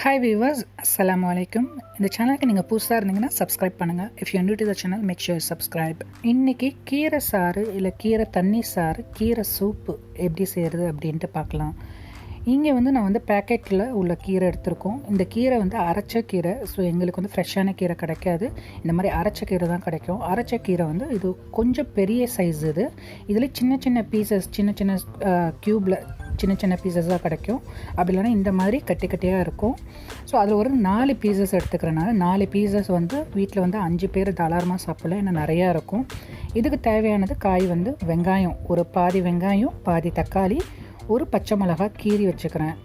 Hi viewers, அஸ்ஸலாமு அலைக்கும். இந்த சேனலுக்கு நீங்கள் புதுசாக இருந்தீங்கன்னா சப்ஸ்கிரைப் பண்ணுங்கள். If you new to the channel make sure subscribe. இன்றைக்கி கீரை சாறு இல்லை கீரை தண்ணி சாறு, கீரை சூப்பு எப்படி செய்கிறது அப்படின்ட்டு பார்க்கலாம். இங்கே நான் பேக்கெட்டில் உள்ள கீரை எடுத்திருக்கோம். இந்த கீரை அரைச்ச கீரை. ஸோ எங்களுக்கு ஃப்ரெஷ்ஷான கீரை கிடைக்காது. இந்த மாதிரி அரைச்ச கீரை தான் கிடைக்கும். அரைச்ச கீரை இது கொஞ்சம் பெரிய சைஸ். இதில் சின்ன சின்ன பீசஸ், சின்ன சின்ன க்யூப்பில் சின்ன சின்ன பீசஸாக கிடைக்கும். அப்படி இல்லைனா இந்த மாதிரி கட்டி கட்டியாக இருக்கும். ஸோ அதில் ஒரு 4 பீசஸ் எடுத்துக்கிறனால 4 பீசஸ் வீட்டில் 5 பேர் தாராளமாக சாப்பிடலாம். இன்னும் நிறையா இருக்கும். இதுக்கு தேவையானது காய் வெங்காயம், ஒரு பாதி வெங்காயம், பாதி தக்காளி, ஒரு பச்சை மிளகாய் கீறி வச்சுக்கிறேன்.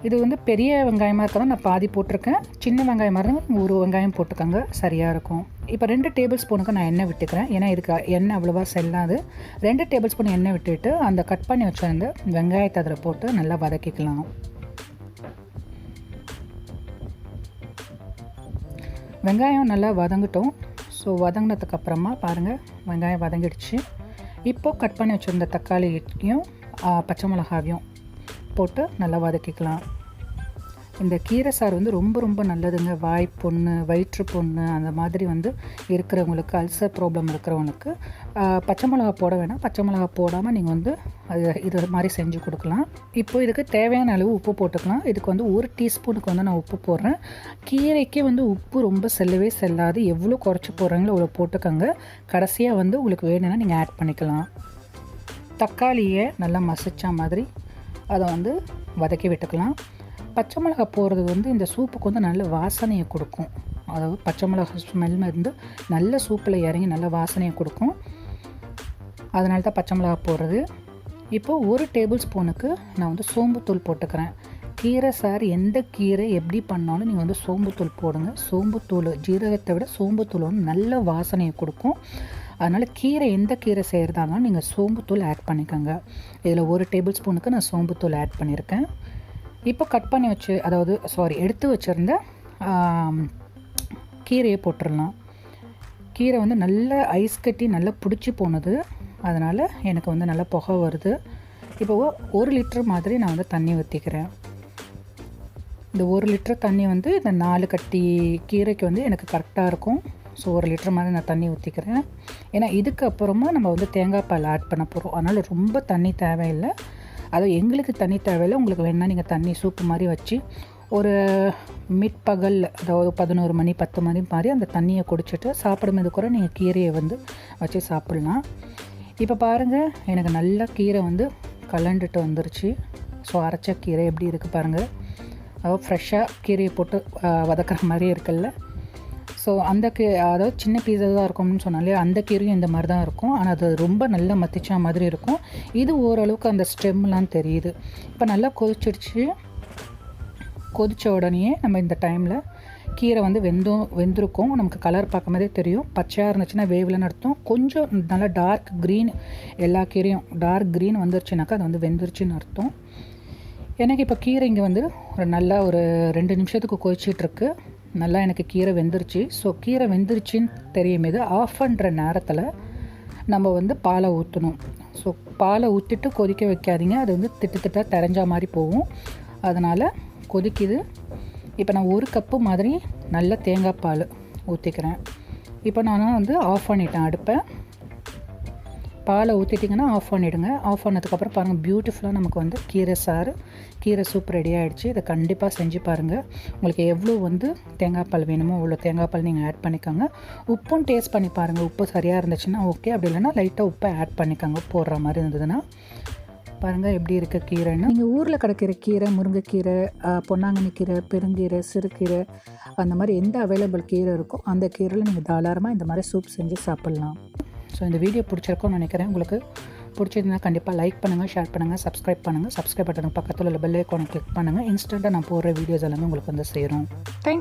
இது பெரிய வெங்காயமாக இருக்கிறதா நான் பாதி போட்டிருக்கேன். சின்ன வெங்காயமாக இருந்தால் ஒரு வெங்காயம் போட்டுக்கோங்க, சரியாக இருக்கும். இப்போ 2 டேபிள் ஸ்பூனுக்கு நான் எண்ணெய் விட்டுக்கிறேன். ஏன்னா இதுக்கு எண்ணெய் அவ்வளோவா செல்லாது. 2 டேபிள் ஸ்பூன் எண்ணெய் விட்டுட்டு அந்த கட் பண்ணி வச்சுருந்த வெங்காயத்தை அதில் போட்டு நல்லா வதக்கிக்கலாம். வெங்காயம் நல்லா வதங்கட்டும். ஸோ வதங்கினதுக்கப்புறமா பாருங்கள், வெங்காயம் வதங்கிடுச்சு. இப்போது கட் பண்ணி வச்சுருந்த தக்காளியும் பச்சை மிளகாவையும் போட்டு நல்லா வதக்கிக்கலாம். இந்த கீரை சாறு ரொம்ப ரொம்ப நல்லதுங்க. வாய் புண்ணு, வயிற்று புண்ணு அந்த மாதிரி இருக்கிறவங்களுக்கு, அல்சர் ப்ராப்ளம் இருக்கிறவங்களுக்கு பச்சை மிளகா போட வேணாம். பச்சை மிளகா போடாமல் நீங்கள் அது இது மாதிரி செஞ்சு கொடுக்கலாம். இப்போது இதுக்கு தேவையான அளவு உப்பு போட்டுக்கலாம். இதுக்கு 1 டீஸ்பூனுக்கு நான் உப்பு போடுறேன். கீரைக்கு உப்பு ரொம்ப செல்லவே செல்லாது. எவ்வளோ குறைச்சி போடுறாங்களோ அவ்வளோ போட்டுக்கோங்க. கடைசியாக உங்களுக்கு வேணும்னா நீங்கள் ஆட் பண்ணிக்கலாம். தக்காளியை நல்லா மசிச்ச மாதிரி அதை வதக்கி விட்டுக்கலாம். பச்சை மிளகா போடுறது இந்த சூப்புக்கு நல்ல வாசனையை கொடுக்கும். அதாவது பச்சை மிளகா ஸ்மெல் நல்ல சூப்பில் இறங்கி நல்ல வாசனையை கொடுக்கும். அதனால தான் பச்சை மிளகா போடுறது. இப்போது 1 டேபிள் ஸ்பூனுக்கு நான் சோம்புத்தூள் போட்டுக்கிறேன். கீரை சாறு எந்த கீரை எப்படி பண்ணாலும் நீங்கள் சோம்புத்தூள் போடுங்க. சோம்புத்தூள், ஜீரகத்தை விட சோம்புத்தூள் நல்ல வாசனையை கொடுக்கும். அதனால் கீரை எந்த கீரை செய்கிறதாலும் நீங்கள் சோம்புத்தூள் ஆட் பண்ணிக்கோங்க. இதில் 1 டேபிள் ஸ்பூனுக்கு நான் சோம்புத்தூள் ஆட் பண்ணியிருக்கேன். இப்போ கட் பண்ணி எடுத்து வச்சுருந்த கீரையை போட்டுடலாம். கீரை நல்லா ஐஸ் கட்டி நல்லா பிடிச்சி போனது. அதனால் எனக்கு நல்லா புகை வருது. இப்போ 1 லிட்டர் மாதிரி நான் தண்ணி ஊற்றிக்கிறேன். இந்த 1 லிட்டர் தண்ணி இந்த 4 கட்டி கீரைக்கு எனக்கு கரெக்டாக இருக்கும். ஸோ 1 லிட்டர் மாதிரி நான் தண்ணி ஊற்றிக்கிறேன். ஏன்னா இதுக்கப்புறமா நம்ம தேங்காய் பால் ஆட் பண்ண போகிறோம். அதனால் ரொம்ப தண்ணி தேவையில்லை. அதுவும் எங்களுக்கு தண்ணி தேவையில்லை. உங்களுக்கு வேணால் நீங்கள் தண்ணி சூப்பு மாதிரி வச்சு ஒரு மிட்பகல், அதாவது 11 மணி 10 மணி மாதிரி அந்த தண்ணியை குடிச்சிட்டு சாப்பிடும்போது கூட நீங்கள் கீரையை வச்சு சாப்பிட்லாம். இப்போ பாருங்கள், எனக்கு நல்லா கீரை கலண்டுட்டு வந்துருச்சு. ஸோ அரைச்ச கீரை எப்படி இருக்குது பாருங்கள். அதாவது ஃப்ரெஷ்ஷாக கீரையை போட்டு வதக்கிற மாதிரி இருக்குல்ல. ஸோ அதாவது சின்ன பீஸா தான் இருக்கும்னு சொன்னாலே அந்த கீரையும் இந்த மாதிரி தான் இருக்கும். ஆனால் அது ரொம்ப நல்லா மத்திச்சா மாதிரி இருக்கும். இது ஓரளவுக்கு அந்த ஸ்டெம்லாம் தெரியுது. இப்போ நல்லா கொதிச்சிடுச்சு. கொதித்த உடனே நம்ம இந்த டைமில் கீரை வெந்திருக்கும். நமக்கு கலர் பார்க்கும்போதே தெரியும். பச்சையாக இருந்துச்சுன்னா வேவலன்னு அர்த்தம். கொஞ்சம் நல்லா டார்க் க்ரீன், எல்லா கீரையும் டார்க் க்ரீன் வந்துருச்சுனாக்கா அது வெந்துருச்சுன்னு அர்த்தம். எனக்கு இப்போ கீரை இங்கே ஒரு 2 நிமிஷத்துக்கு கொதிச்சிட்ருக்கு. நல்லா எனக்கு கீரை வெந்துருச்சு. ஸோ கீரை வெந்துருச்சுன்னு தெரியும். இது ஆஃப் பண்ணுற நேரத்தில் நம்ம பாலை ஊற்றணும். ஸோ பாலை ஊற்றிட்டு கொதிக்க வைக்காதீங்க. அது திட்டாக தெரிஞ்ச மாதிரி போகும். அதனால் கொதிக்குது. இப்போ நான் 1 கப்பு மாதிரி நல்ல தேங்காய் பால் ஊற்றிக்கிறேன். இப்போ நான் ஆஃப் பண்ணிட்டேன் அடுப்பை. பாலை ஊற்றிட்டிங்கன்னா ஆஃப் பண்ணிவிடுங்க. ஆஃப் பண்ணதுக்கப்புறம் பாருங்கள், பியூட்டிஃபுல்லாக நமக்கு கீரை சாறு, கீரை சூப் ரெடி ஆகிடுச்சு. இதை கண்டிப்பாக செஞ்சு பாருங்கள். உங்களுக்கு எவ்வளோ தேங்காய் பால் வேணுமோ அவ்வளோ தேங்காய் பால் நீங்கள் ஆட் பண்ணிக்கோங்க. உப்பும் டேஸ்ட் பண்ணி பாருங்கள். உப்பு சரியாக இருந்துச்சுன்னா ஓகே. அப்படி இல்லைன்னா லைட்டாக உப்பை ஆட் பண்ணிக்கோங்க. போடுற மாதிரி இருந்ததுன்னா பாருங்கள் எப்படி இருக்குது கீரைன்னு. நீங்கள் ஊரில் கிடைக்கிற கீரை, முருங்கைக்கீரை, பொன்னாங்கண்ணி கீரை, பெருங்கீரை, சிறுகீரை, அந்த மாதிரி எந்த அவைலபிள் கீரை இருக்கோ அந்த கீரையில் நீங்கள் தாராளமாக இந்த மாதிரி சூப் செஞ்சு சாப்பிட்லாம். ஸோ இந்த வீடியோ பிடிச்சிருக்கோன்னு நினைக்கிறேன். உங்களுக்கு பிடிச்சிருந்தா கண்டிப்பாக லைக் பண்ணுங்கள், ஷேர் பண்ணுங்கள், சப்ஸ்கிரைப் பண்ணுங்கள். சப்ஸ்கிரைப் பட்டனுக்கு பக்கத்தில் உள்ள பெல் ஐக்கானை கிளிக் பண்ணுங்கள். இன்ஸ்டண்ட்டாக நான் போடுற வீடியோஸ் எல்லாமே உங்களுக்கு சேரும். தேங்க்யூ.